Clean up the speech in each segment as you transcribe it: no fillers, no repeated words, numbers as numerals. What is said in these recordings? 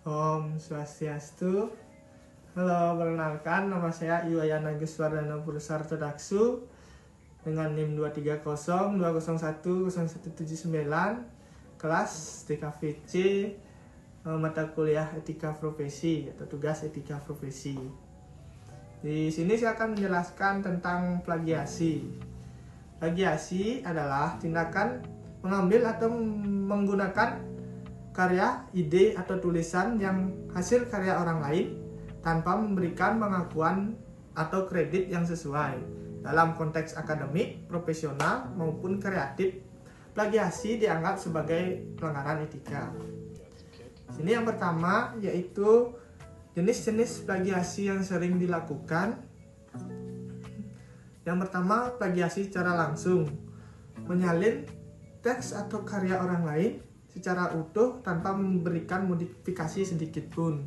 Om Swastiastu. Halo, perkenalkan nama saya Iwayana Guswardana Purusarto Daksu dengan NIM 23020010179, kelas TKVC, mata kuliah etika profesi atau tugas etika profesi. Di sini saya akan menjelaskan tentang plagiasi. Plagiasi adalah tindakan mengambil atau menggunakan karya, ide, atau tulisan yang hasil karya orang lain tanpa memberikan pengakuan atau kredit yang sesuai. Dalam konteks akademik, profesional, maupun kreatif, plagiasi dianggap sebagai pelanggaran etika. Sini yang pertama yaitu jenis-jenis plagiasi yang sering dilakukan. Yang pertama, plagiasi secara langsung, menyalin teks atau karya orang lain secara utuh tanpa memberikan modifikasi sedikit pun.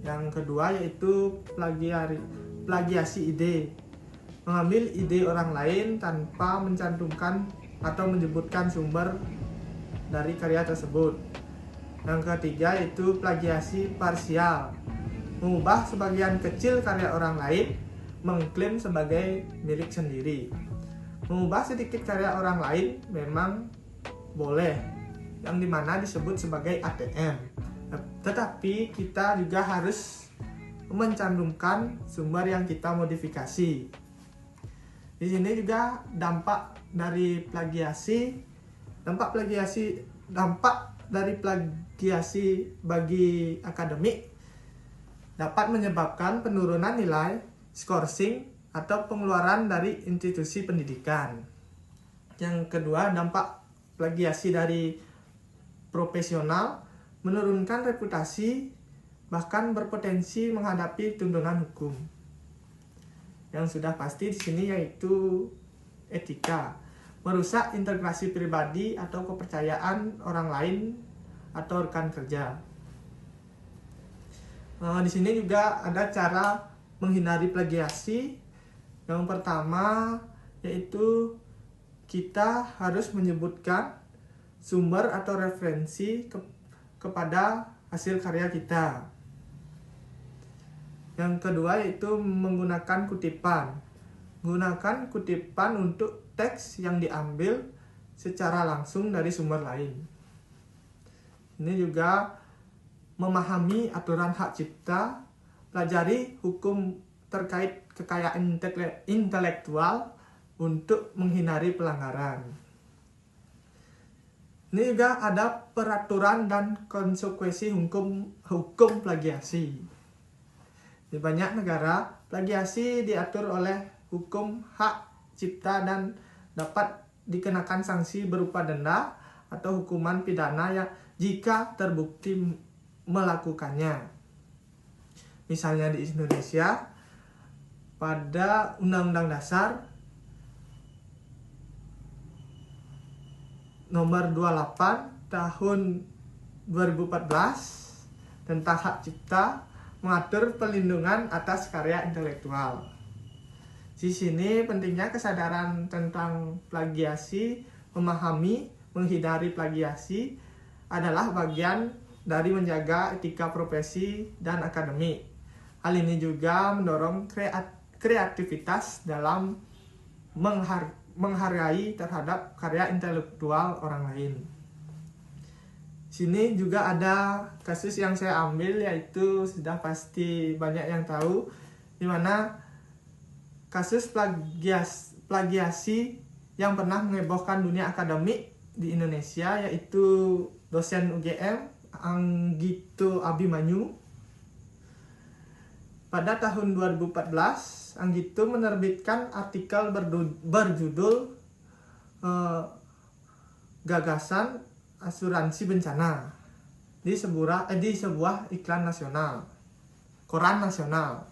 Yang kedua yaitu plagiasi ide, mengambil ide orang lain tanpa mencantumkan atau menyebutkan sumber dari karya tersebut. Yang ketiga yaitu plagiasi parsial, mengubah sebagian kecil karya orang lain mengklaim sebagai milik sendiri. Mengubah sedikit karya orang lain memang boleh, yang dimana disebut sebagai ATM. Tetapi kita juga harus mencantumkan sumber yang kita modifikasi. Di sini juga dampak dari plagiasi bagi akademik dapat menyebabkan penurunan nilai, skorsing, atau pengeluaran dari institusi pendidikan. Yang kedua, dampak plagiasi dari profesional, menurunkan reputasi, bahkan berpotensi menghadapi tuntutan hukum. Yang sudah pasti di sini yaitu etika, merusak integrasi pribadi atau kepercayaan orang lain atau rekan kerja. Di sini juga ada cara menghindari plagiasi. Yang pertama yaitu kita harus menyebutkan sumber atau referensi kepada hasil karya kita. Yang kedua yaitu menggunakan kutipan. Gunakan kutipan untuk teks yang diambil secara langsung dari sumber lain. Ini juga memahami aturan hak cipta, pelajari hukum terkait kekayaan intelektual untuk menghindari pelanggaran. Ini juga ada peraturan dan konsekuensi hukum plagiasi. Di banyak negara, plagiasi diatur oleh hukum hak cipta dan dapat dikenakan sanksi berupa denda atau hukuman pidana yang jika terbukti melakukannya. Misalnya di Indonesia, pada Undang-Undang Dasar Nomor 28 Tahun 2014 tentang hak cipta mengatur pelindungan atas karya intelektual. Di sini pentingnya kesadaran tentang plagiasi, memahami, menghindari plagiasi adalah bagian dari menjaga etika profesi dan akademik. Hal ini juga mendorong kreativitas dalam menghargai terhadap karya intelektual orang lain. Sini juga ada kasus yang saya ambil, yaitu sudah pasti banyak yang tahu, di mana kasus plagiasi yang pernah mengebohkan dunia akademik di Indonesia, yaitu dosen UGM Anggito Abimanyu. Pada tahun 2014, Anggito menerbitkan artikel berjudul Gagasan Asuransi Bencana di sebuah iklan nasional, koran nasional.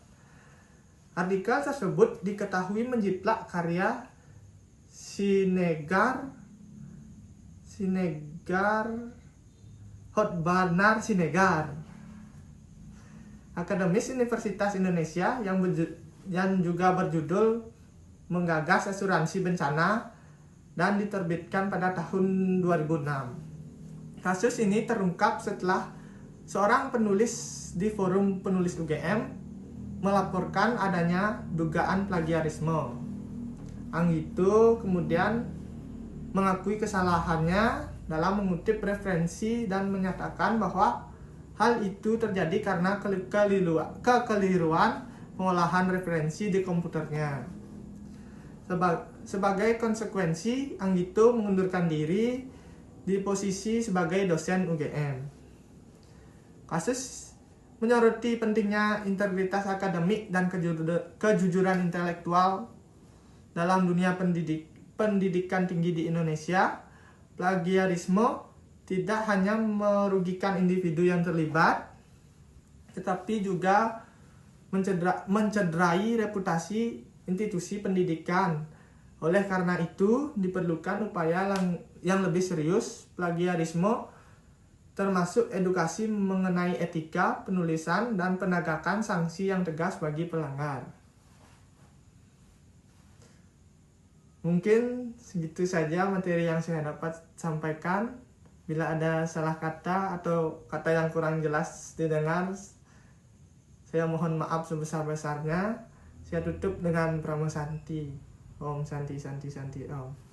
Artikel tersebut diketahui menjiplak karya Hotbarnar Sinegar, akademis Universitas Indonesia yang juga berjudul Menggagas Asuransi Bencana dan diterbitkan pada tahun 2006. Kasus ini terungkap setelah seorang penulis di forum penulis UGM melaporkan adanya dugaan plagiarisme. Anggito kemudian mengakui kesalahannya dalam mengutip referensi dan menyatakan bahwa hal itu terjadi karena kekeliruan pengolahan referensi di komputernya. Sebagai konsekuensi, Anggito mengundurkan diri di posisi sebagai dosen UGM. Kasus menyoroti pentingnya integritas akademik dan kejujuran intelektual dalam dunia pendidikan tinggi di Indonesia. Plagiarisme tidak hanya merugikan individu yang terlibat, tetapi juga mencederai reputasi institusi pendidikan. Oleh karena itu, diperlukan upaya yang lebih serius. Plagiarisme termasuk edukasi mengenai etika penulisan dan penegakan sanksi yang tegas bagi pelanggar. Mungkin segitu saja materi yang saya dapat sampaikan. Bila ada salah kata atau kata yang kurang jelas didengar, saya mohon maaf sebesar-besarnya. Saya tutup dengan Pramu Santi. Om Santi Santi Santi Om.